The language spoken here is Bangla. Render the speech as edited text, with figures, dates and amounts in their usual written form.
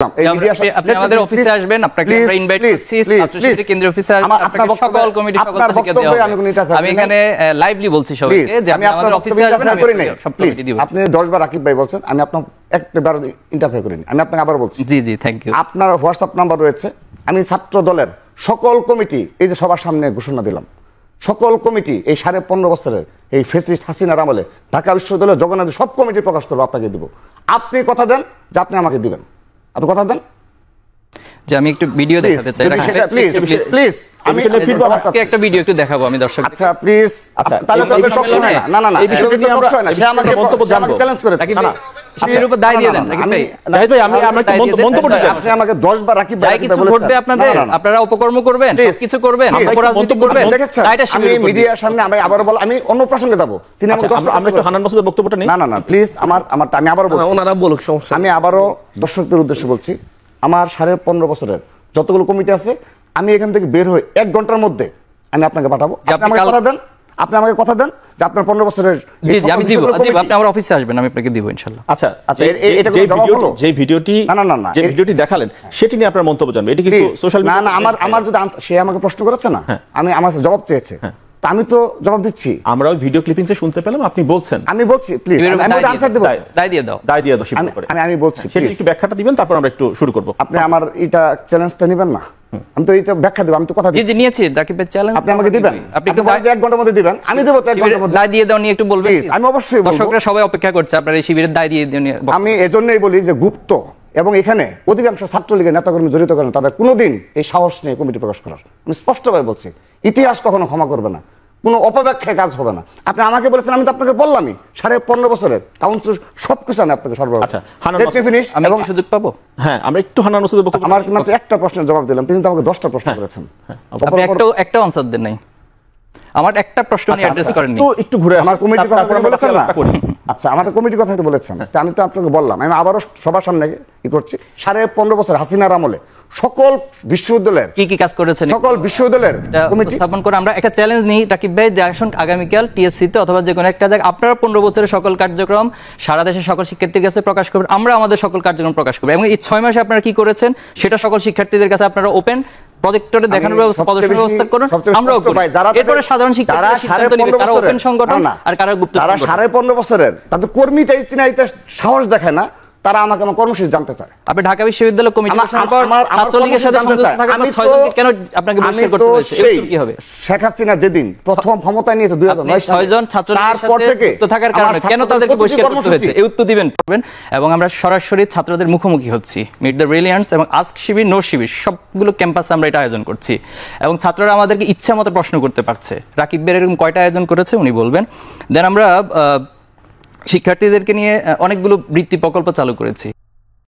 আপনি আমাদের অফিসে আসবেন, আপনাকে আমরা ইনভাইট করছি ছাত্রশিবির কেন্দ্রীয় অফিসে আসবেন, আপনাকে সকল কমিটি সকল থেকে দেওয়া হবে। আমি এখানে লাইভলি বলছি সবাইকে যে আপনি আমাদের অফিসে আসবেন, আমি সব কমিটি দিব। আপনি 10 বার রাকিব ভাই বলছেন, আমি আপনার একবার ইন্টারফেয়ার করিনি, আমি আপনাকে আবার বলছি। জি জি, থ্যাংক ইউ। আপনার হোয়াটসঅ্যাপ নাম্বার রয়েছে, আমি ছাত্র দলের সকল কমিটি এই যে সবার সামনে ঘোষণা দিলাম, সকল কমিটি এই 15.5 বছরের এই ফ্যাসিস্ট হাসিনার আমলে ঢাকা বিশ্ববিদ্যালয় জগন্নাথ সব কমিটি প্রকাশ করবো, আপনাকে দিব। আপনি কথা দেন যে আপনি আমাকে দিবেন, আপনি কথা দেন যে আমি একটু ভিডিও দেখাতে চাই। প্লিজ আমি আজকে একটা ভিডিও একটু দেখাবো আমি দর্শক। আচ্ছা প্লিজ, তাহলে তো টক শো না। না না না, এই বিষয়ে নিয়ে আমরা সে আমাকে বক্তব্য জানবো, চ্যালেঞ্জ করেছে। আপনার উপর দায় দিয়ে দেন রাকিব ভাই। জাহিদ ভাই, আমি মন্তব্য দিই, আপনি আমাকে 10 বার রাকিব ভাই কিছু ঘটবে আপনাদের, আপনারা উপকর্ম করবেন, কিছু করবেন, অপরাজনীতি করবেন, তাইটা আমি মিডিয়ার সামনে আমি আবার বল, আমি অন্য প্রসঙ্গে যাব। তিনি আমাকে আমরা একটু হান্নান মাসুদের বক্তব্যটা নেই। না না না প্লিজ, আমারটা আমি আবারও বলছি, ওনারা বলুক, সমস্যা। আমি আবারও দর্শকদের উদ্দেশ্যে বলছি, আমার 15.5 বছরের যতগুলো কমিটি আছে, আমি এখান থেকে বের হয়ে 1 ঘন্টার মধ্যে আমি আপনাকে পাঠাবো। আপনি আমাকে কথা দেন, আপনি আমাকে কথা দেন যে আপনার 15 বছরের। জি জি, আমি দিব। আপনি আমার অফিসে আসবেন, আমি আপনাকে দিব ইনশাআল্লাহ। আচ্ছা আচ্ছা, যে ভিডিওটি দেখালেন সেটি নিয়ে আপনার মন্তব্য জানবে। এটা কিন্তু সোশ্যাল মিডিয়া। না না, আমার যদি সে আমাকে প্রশ্ন করেছে না, আমি আমার জবাব চেয়েছে, আমি তো জবাব দিচ্ছি। আমরাও ভিডিও ক্লিপিংসে শুনতে পেলাম, আপনি বলছেন। আমি বলছি প্লিজ, আমি আনসার দেব। দায় দিয়ে দাও, দায় দিয়ে দাও শিবপুর করে। আমি বলছি সেটা একটু ব্যাখ্যাটা দিবেন, তারপর আমরা একটু শুরু করব। আপনি আমার এটা চ্যালেঞ্জটা নেবেন না? আমি তো এটা ব্যাখ্যা দেব, আমি তো কথা দিচ্ছি। জি জি, নিয়েছি রাকিবের চ্যালেঞ্জ। আপনি আমাকে দিবেন, আপনি একটু 1 ঘন্টার মধ্যে দিবেন, আমি দেব তো 1 ঘন্টার মধ্যে। দায় দিয়ে দাও নিয়ে একটু বলবেন। আমি অবশ্যই বলবো, দর্শকরা সবাই অপেক্ষা করছে আপনার এই শিবিরের দায় দিয়ে দিও। আমি এজন্যই বলি যে গুপ্ত এবং এখানে অধিকাংশ ছাত্রলীগের নেতাকর্মী জড়িত করেন, তাদের কোনোদিন এই সাহস নেই কমিটি প্রকাশ করার। আমি স্পষ্টভাবে বলছি, ইতিহাস কখনো ক্ষমা করবে না, কোনো অপব্যাখ্যায় কাজ হবে না। আপনি আমাকে বলেছেন, আমি তো আপনাকে বললামই 15.5 বছরের কাউন্সিল সবকিছু আমি আপনাকে সরবরাহ। আচ্ছা, আমি সুযোগ পাবো? হ্যাঁ, আমরা একটু হান্নান মাসুদের বক্তব্য। আমার মাত্র একটা প্রশ্নের জবাব দিলাম, তিনি তো আমাকে 10টা প্রশ্ন করেছেন। আপনি একটা আনসার দেন নাই, আমার একটা প্রশ্ন নিয়ে অ্যাড্রেস করেননি। একটু ঘুরে আমার কমিটির কথা বলেছেন না? আচ্ছা, আমার কমিটির কথা তো বলেছেন, আমি তো আপনাকে বললাম, আমি আবারও সবার সামনে কি করছি, 15.5 বছর হাসিনার আমলে সকল বিশ্ববিদ্যালয়ের কি কি কাজ করেছেন, সকল বিশ্ববিদ্যালয়ের কমিটি স্থাপন করে আমরা একটা চ্যালেঞ্জ নিই রাকিব ভাই, যে আসুন আগামীকাল টিএসসি তে অথবা যে কোনো একটা জায়গায় আপনারা 15 বছরের সকল কার্যক্রম সারা দেশের সকল শিক্ষার্থীদের কাছে প্রকাশ করবেন, আমরা আমাদের সকল কার্যক্রম প্রকাশ করব। এবং এই 6 মাসে আপনারা কি করেছেন সেটা সকল শিক্ষার্থীদের কাছে আপনারা ওপেন প্রজেক্টরে দেখানোর ব্যবস্থা, প্রদর্শনের ব্যবস্থা করুন। আমরাও করি। এরপরে সাধারণ শিক্ষার্থীরা সিদ্ধান্ত নেবে কারা ওপেন সংগঠন আর কারা গুপ্ত সংগঠন। যারা 15.5 বছরের তাদের কর্মীটাই চিনাইতে সাহস দেখায় না, তারা আমাকে আমার কর্মসূচি জানতে চায়। আপনি ঢাকা বিশ্ববিদ্যালয় কমিটি ঘোষণার পর ছাত্রলীগের সাথে সংযুক্ত থাকা 6 জনকে কেন আপনাকে বহিষ্কার করতে হয়েছে? এর কি হবে? শেখ হাসিনা যেদিন প্রথম ক্ষমতায় নিয়েছে 2009 সালে, 6 জন ছাত্রলীগের সাথে যুক্ত থাকার কারণে কেন তাদেরকে বহিষ্কার করতে হয়েছে? এই উত্তর দিবেন। এবং আমরা সরাসরি ছাত্রদের মুখোমুখি হচ্ছি, মিট দ্য ব্রিলিয়ান্টস এবং আস্ক শিবির, নো শিবির, সবগুলো ক্যাম্পাসে আমরা এটা আয়োজন করছি। এবং ছাত্ররা আমাদেরকে ইচ্ছা মতো প্রশ্ন করতে পারছে। রাকিব ভাই এরকম কয়টা আয়োজন করেছে উনি বলবেন। দেন আমরা শিক্ষার্থীদেরকে নিয়ে অনেকগুলো বৃত্তি প্রকল্প চালু করেছি।